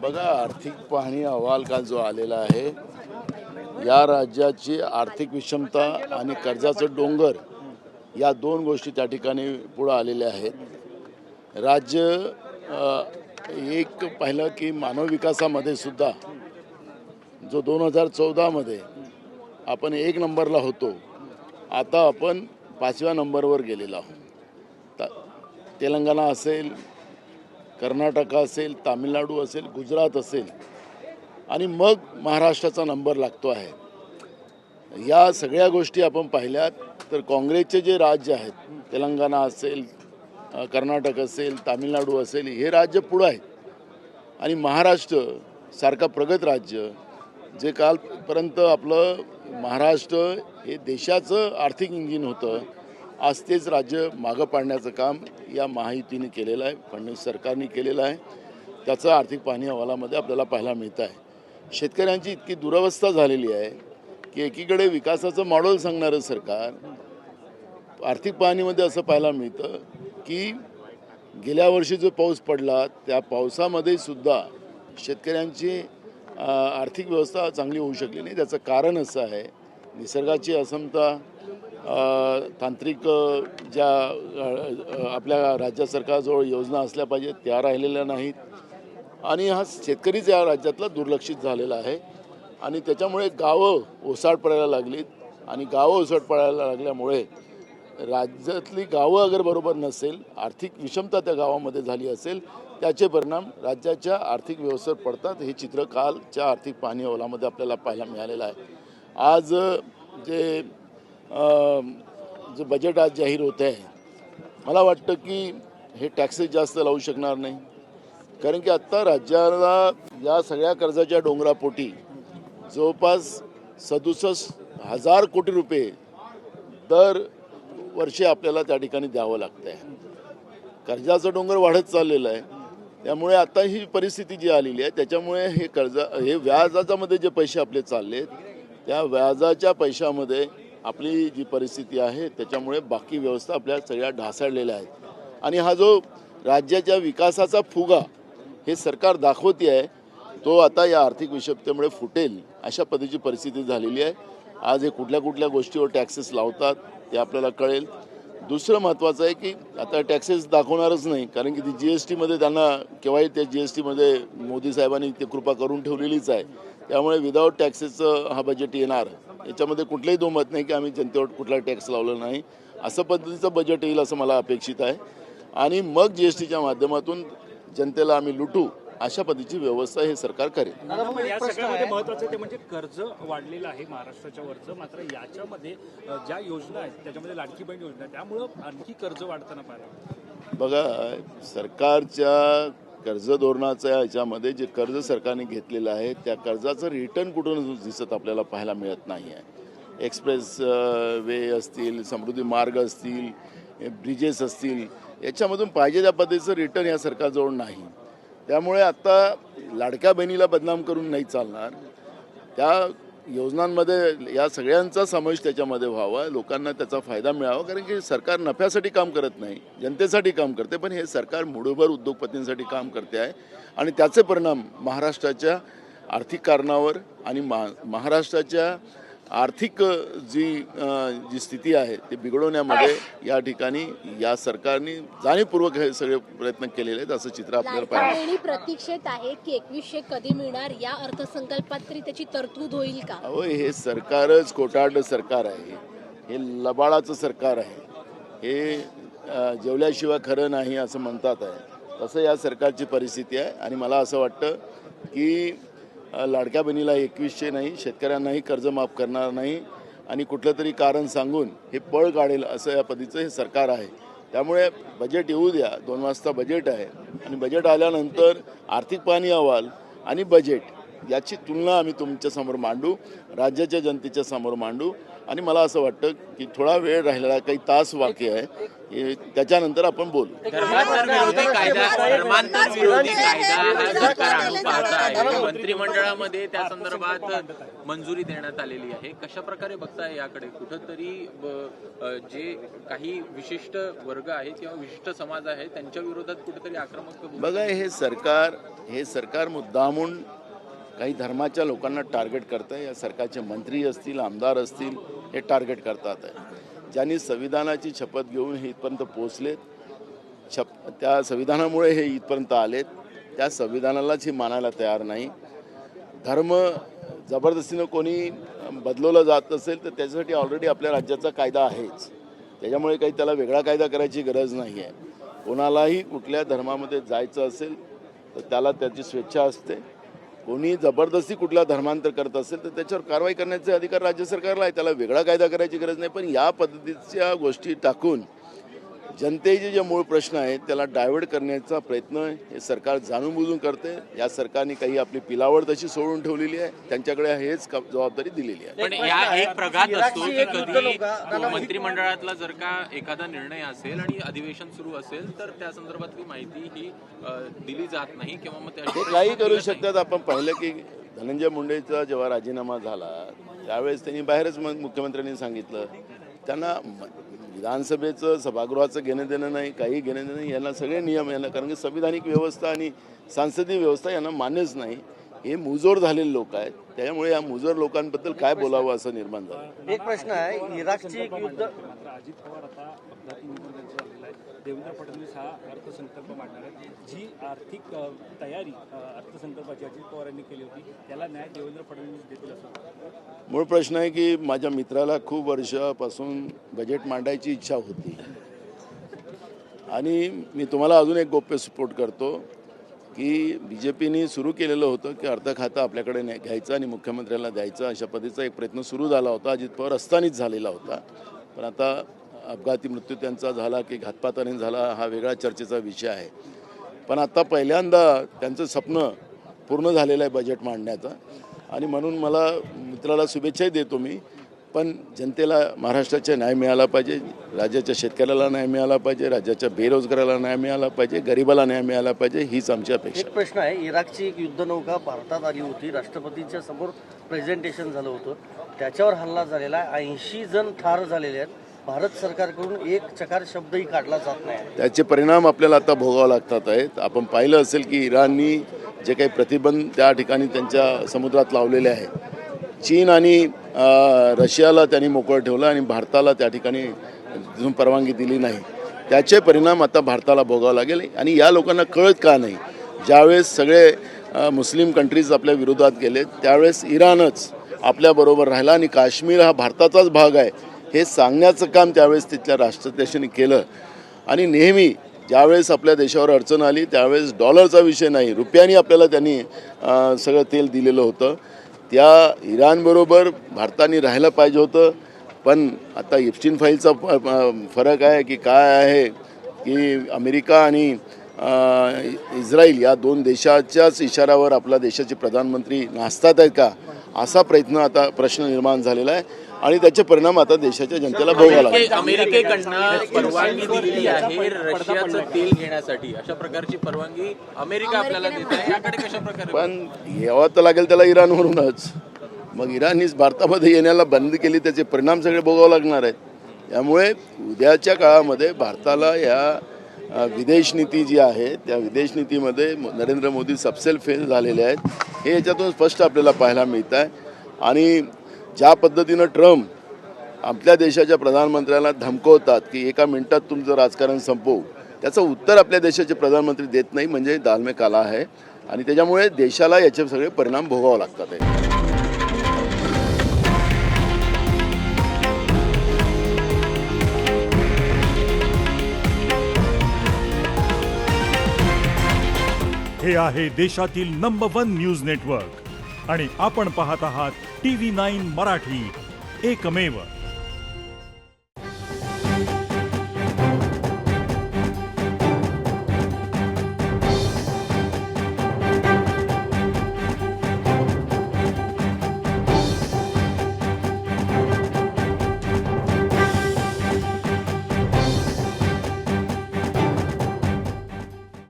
बघा, आर्थिक पाहणी अहवाल काल जो आलेला आहे, या राज्याची आर्थिक विषमता आणि कर्जाचं डोंगर या दोन गोष्टी त्या ठिकाणी पुढे आलेल्या आहेत. राज्य एक पाहिलं की मानव विकासामध्ये सुद्धा जो 2014 मध्ये आपण 1 नंबरला होतो, आता आपण 5व्या नंबरवर गेलेलो आहोत. तेलंगणा असेल, कर्नाटक असेल, तामिळनाडू असेल, गुजरात असेल आणि मग महाराष्ट्राचा नंबर लागतो आहे. या सगळ्या गोष्टी आपण पाहिल्यात तर काँग्रेसचे जे राज्य आहेत, तेलंगणा असेल, कर्नाटक असेल, तामिळनाडू असेल, हे राज्य पुढे आहेत आणि महाराष्ट्र सारखा प्रगत राज्य जे कालपर्यंत आपलं महाराष्ट्र हे देशाचं आर्थिक इंजिन होतं, आज तेच राज्य मागं पाडण्याचं काम या महायुतीने केलेलं आहे, फडणवीस सरकारने केलेलं आहे. त्याचं आर्थिक पाहणी अहवालामध्ये आपल्याला पाहायला मिळतं आहे. शेतकऱ्यांची इतकी दुरवस्था झालेली आहे की एकीकडे विकासाचं मॉडेल सांगणारं सरकार, आर्थिक पाहणीमध्ये असं पाहायला मिळतं की गेल्या वर्षी जो पाऊस पडला त्या पावसामध्ये सुद्धा शेतकऱ्यांची आर्थिक व्यवस्था चांगली होऊ शकली नाही. त्याचं कारण असं आहे, निसर्गाची असमता, तांत्रिक ज्या आपल्या राज्य सरकारजवळ योजना असल्या पाहिजेत त्या राहिलेल्या नाहीत आणि हा शेतकरीच या राज्यातला दुर्लक्षित झालेला आहे आणि त्याच्यामुळे गावं ओसाड पडायला लागलीत आणि गावं ओसाड पडायला लागल्यामुळे राज्यातली गावं अगर बरोबर नसेल, आर्थिक विषमता त्या गावामध्ये झाली असेल, त्याचे परिणाम राज्याच्या आर्थिक व्यवस्थेवर पडतात. हे चित्र कालच्या आर्थिक पाहणी अहवालामध्ये आपल्याला पाहायला मिळालेलं आहे. आज जे बजेट आज जाहीर होत आहे, मला वाटतं की हे टॅक्सेस जास्त लावू शकणार नाही, कारण की आत्ता राज्याला या सगळ्या कर्जाच्या डोंगरापोटी जवळपास 67,000 कोटी रुपये दर वर्षी आपल्याला त्या ठिकाणी द्यावं लागतं आहे. कर्जाचं डोंगर वाढत चाललेलं आहे. त्यामुळे आता ही परिस्थिती जी आलेली आहे त्याच्यामुळे हे व्याजाच्यामध्ये जे पैसे आपले चालले, त्या व्याजाच्या पैशामध्ये आपली जी परिस्थिती आहे त्याच्यामुळे बाकी व्यवस्था आपल्या सगळ्या ढासळलेल्या आहेत आणि हा जो राज्याच्या विकासाचा फुगा हे सरकार दाखवते आहे, तो आता या आर्थिक विषमतेमुळे फुटेल अशा पद्धतीची परिस्थिती झालेली आहे. आज हे कुठल्या कुठल्या गोष्टीवर टॅक्सेस लावतात ते आपल्याला कळेल. दुसरं महत्त्वाचं आहे की आता टॅक्सेस दाखवणारच नाही, कारण की ती GSTमध्ये त्यांना केव्हाही त्या GSTमध्ये मोदी साहेबांनी ते कृपा करून ठेवलेलीच आहे. त्यामुळे विदाऊट टॅक्सेसचं हा बजेट येणार, याच्यामध्ये कुठलंही दुमत नाही की आम्ही जनतेवर कुठला टॅक्स लावला नाही, असं पद्धतीचं बजेट येईल असं मला अपेक्षित आहे आणि मग GSTच्या माध्यमातून जनतेला आम्ही लुटू अशा पद्धतीची व्यवस्था हे सरकार करेल. या सगळ्यामध्ये महत्त्वाचं ते म्हणजे कर्ज वाढलेलं आहे महाराष्ट्राच्या वरचं, मात्र याच्यामध्ये ज्या योजना आहेत त्याच्यामध्ये लाडकी बहीण योजना, त्यामुळं आणखी कर्ज वाढताना पाहिलं. बघा, सरकारच्या कर्ज धोरणाच्या ह्याच्यामध्ये जे कर्ज सरकारने घेतलेलं आहे त्या कर्जाचं रिटर्न कुठून दिसत आपल्याला पाहायला मिळत नाही आहे. एक्सप्रेस वे असतील, समृद्धी मार्ग असतील, ब्रिजेस असतील, याच्यामधून पाहिजे त्या पद्धतीचं रिटर्न या सरकारजवळ नाही. त्यामुळे आता लाडक्या बहिणीला बदनाम करून नाही चालणार. त्या योजनांमध्ये या सगळ्यांचा समावेश त्याच्यामध्ये व्हावा, लोकांना त्याचा फायदा मिळावा, कारण की सरकार नफ्यासाठी काम करत नाही, जनतेसाठी काम करते. पण हे सरकार मुठभर उद्योगपतींसाठी काम करते आहे आणि त्याचे परिणाम महाराष्ट्राच्या आर्थिक कारणावर आणि महाराष्ट्राच्या आर्थिक जी स्थिती आहे ते बिघडवण्यामध्ये या ठिकाणी या सरकारने जाणीवपूर्वक हे सगळे प्रयत्न केलेले आहेत असं चित्र आपल्याला पाहिजे. प्रतीक्षेत आहे की 2100 कधी मिळणार, या अर्थसंकल्पात तरी त्याची तरतूद होईल का? अहो, हे सरकारच खोटारडं सरकार आहे, हे लबाडाचं सरकार आहे, हे जेवल्याशिवाय खरं नाही असं म्हणतात आहे, तसं या सरकारची परिस्थिती आहे. आणि मला असं वाटतं की लाडक्या बहिणीला 2100 नाही, शेतकऱ्यांनाही कर्ज माफ करणार नाही आणि कुठलं तरी कारण सांगून हे पळ काढेल असं या पद्धतीचं हे सरकार आहे. त्यामुळे बजेट येऊ द्या, 2 वाजता बजेट आहे आणि बजेट आल्यानंतर आर्थिक पाहणी अहवाल आणि बजेट याची तुलना आम्ही तुमच्यासमोर मांडू, राज्याच्या जनतेच्या समोर मांडू आणि मला असं वाटतं की थोडा वेळ राहिलेला, काही तास बाकी आहे, त्याच्यानंतर आपण बोलू. धर्मांतर विरोधी कायदा हा सरकार आणू पाहत आहे. आहे मंत्रिमंडळामध्ये त्या संदर्भात मंजुरी देण्यात आलेली आहे. कशा प्रकारे बघताय याकडे? कुठंतरी जे काही विशिष्ट वर्ग आहे किंवा विशिष्ट समाज आहे त्यांच्या विरोधात कुठेतरी आक्रमक बघा, हे सरकार मुद्दामून काही धर्माच्या लोकांना टार्गेट करत आहे. या सरकारचे मंत्री असतील, आमदार असतील, हे टार्गेट करतात आहे. ज्यांनी संविधानाची शपथ घेऊन हे इथपर्यंत पोहोचलेत, त्या संविधानामुळे हे इथपर्यंत आलेत, त्या संविधानालाच हे मानायला तयार नाही. धर्म जबरदस्तीनं कोणी बदलवलं जात असेल तर त्याच्यासाठी ऑलरेडी आपल्या राज्याचा कायदा आहेच. त्याच्यामुळे काही त्याला वेगळा कायदा करायची गरज नाही आहे. कोणालाही कुठल्या धर्मामध्ये जायचं असेल तर त्याला त्याची स्वेच्छा असते. कोणी जबरदस्ती कुठला धर्मांतर करत असेल तर त्याच्यावर कारवाई करण्याचे अधिकार राज्य सरकारला आहे. त्याला वेगळा कायदा करायची गरज नाही. पण या पद्धतीच्या गोष्टी टाकून जनतेचे जे मूळ प्रश्न आहेत त्याला डायव्हर्ट करण्याचा प्रयत्न हे सरकार जाणून बुजून करते. या सरकारने काही आपली पिलावड तशी सोडून ठेवलेली आहे, त्यांच्याकडे हेच जबाबदारी दिलेली आहे. पण या एक प्रघात असतो की कधी मंत्रिमंडळातला जर का एखादा निर्णय असेल आणि अधिवेशन सुरू असेल तर त्या संदर्भातली माहिती ही दिली जात नाही किंवा मग ते काही करू शकतात. आपण पाहिलं की धनंजय मुंडेचा जेव्हा राजीनामा झाला त्यावेळेस त्यांनी बाहेरच मुख्यमंत्र्यांनी सांगितलं त्यांना विधानसभेचं सभागृहाचं घेणं देणं नाही, काही घेणं देणं नाही. यांना सगळे नियम यांना, कारण की संविधानिक व्यवस्था आणि सांसदीय व्यवस्था यांना मान्यच नाही. हे मुजोर झालेले लोक आहेत. त्यामुळे या मुजोर लोकांबद्दल काय बोलावं असं निर्माण झालं. एक प्रश्न आहे, इराकची एक युद्ध मात्र अजित पवार आता अपघाती निधन त्यांचं झालेलं आहे. देवेंद्र फडणवीस हा अर्थसंकल्प मांडणार आहेत. जी आर्थिक तयारी अर्थसंकल्पाची अजित पवारांनी केली होती त्याला न्याय देवेंद्र फडणवीस देतील असं मूळ प्रश्न आहे की माझ्या मित्राला खूप वर्षापासून बजेट मांडायची इच्छा होती आणि मी तुम्हाला अजून एक गोप्य सपोर्ट करतो की BJPने सुरू केलेलं होतं की अर्थ खातं आपल्याकडे घ्यायचं आणि मुख्यमंत्र्याला द्यायचं, अशा पद्धतीचा एक प्रयत्न सुरू झाला होता. अजित पवार असतानाच झालेला होता. पण आता अपघाती मृत्यू त्यांचा झाला की घातपाताने झाला हा वेगळा चर्चेचा विषय आहे. पण आता पहिल्यांदा त्यांचं स्वप्न पूर्ण झालेलं आहे बजेट मांडण्याचं आणि म्हणून मला मित्राला शुभेच्छाही देतो मी. पण जनतेला महाराष्ट्राचा न्याय मिळाला पाहिजे, राज्याच्या शेतकऱ्याला न्याय मिळाला पाहिजे, राज्याच्या बेरोजगाराला न्याय मिळाला पाहिजे, गरिबाला न्याय मिळाला पाहिजे, हीच आमची अपेक्षा. एक प्रश्न आहे, इराकची एक युद्धनौका भारतात आली होती, राष्ट्रपतींच्या समोर प्रेझेंटेशन झालं होतं, त्याच्यावर हल्ला झालेला आहे. 80 जण ठार झालेले आहेत. भारत सरकारकडून एक चकार शब्दही काढला जात नाही. त्याचे परिणाम आपल्याला आता भोगावे लागतात आहेत. आपण पाहिलं असेल की इराणनी जे काही प्रतिबंध त्या ठिकाणी त्यांच्या समुद्रात लावलेले आहेत, चीन आणि रशियाला त्यांनी मोकळं ठेवलं आणि भारताला त्या ठिकाणी तिथून परवानगी दिली नाही. त्याचे परिणाम आता भारताला भोगावं लागेल. आणि या लोकांना कळत का नाही, ज्यावेळेस सगळे मुस्लिम कंट्रीज आपल्या विरोधात गेले त्यावेळेस इराणच आपल्याबरोबर राहिला आणि काश्मीर हा भारताचाच भाग आहे हे सांगण्याचं काम त्यावेळेस तिथल्या राष्ट्राध्यक्षांनी केलं. आणि नेहमी ज्यावेळेस आपल्या देशावर अडचण आली त्यावेळेस डॉलरचा विषय नाही, रुपयानी आपल्याला त्यांनी सगळं तेल दिलेलं होतं. त्या इराणबरोबर भारताने राहायला पाहिजे होतं. पण आता एप्स्टीन फाईलचा फरक आहे की काय आहे की अमेरिका आणि इस्रायल या दोन देशाच्याच इशाऱ्यावर आपल्या देशाचे प्रधानमंत्री नाचतात आहेत का, असा प्रश्न निर्माण झालेला आहे. आणि त्याचे परिणाम आता देशाच्या जनतेला भोगावे लागले. अमेरिकेकडनं परवानगी दिलेली आहे रशियाचं तेल घेण्यासाठी, अशा प्रकारची परवानगी अमेरिका आपल्याला देत आहे. याकडे कशा प्रकारे? पण यावं तर लागेल त्याला इराणवरूनच. मग इराणनीच भारतामध्ये येण्याला बंद केली, त्याचे परिणाम सगळे भोगावे लागणार आहेत. त्यामुळे उद्याच्या काळामध्ये भारताला या विदेश नीती जी आहे त्या विदेश नीतीमध्ये नरेंद्र मोदी सबसेल फेल झालेले आहेत हे याच्यातून स्पष्ट आपल्याला पाहायला मिळत आहे. आणि ज्या पद्धतीनं ट्रम्प आपल्या देशाच्या प्रधानमंत्र्याला धमकवतात की एका मिनिटात तुमचं राजकारण संपवू, त्याचं उत्तर आपल्या देशाचे प्रधानमंत्री देत नाही, म्हणजे दाल में काला आहे. आणि त्याच्यामुळे देशाला याचे सगळे परिणाम भोगावे लागतात. हे आहे देशातील नंबर 1 न्यूज नेटवर्क आणि आपण पाहत आहात TV9 मराठी, एकमेव.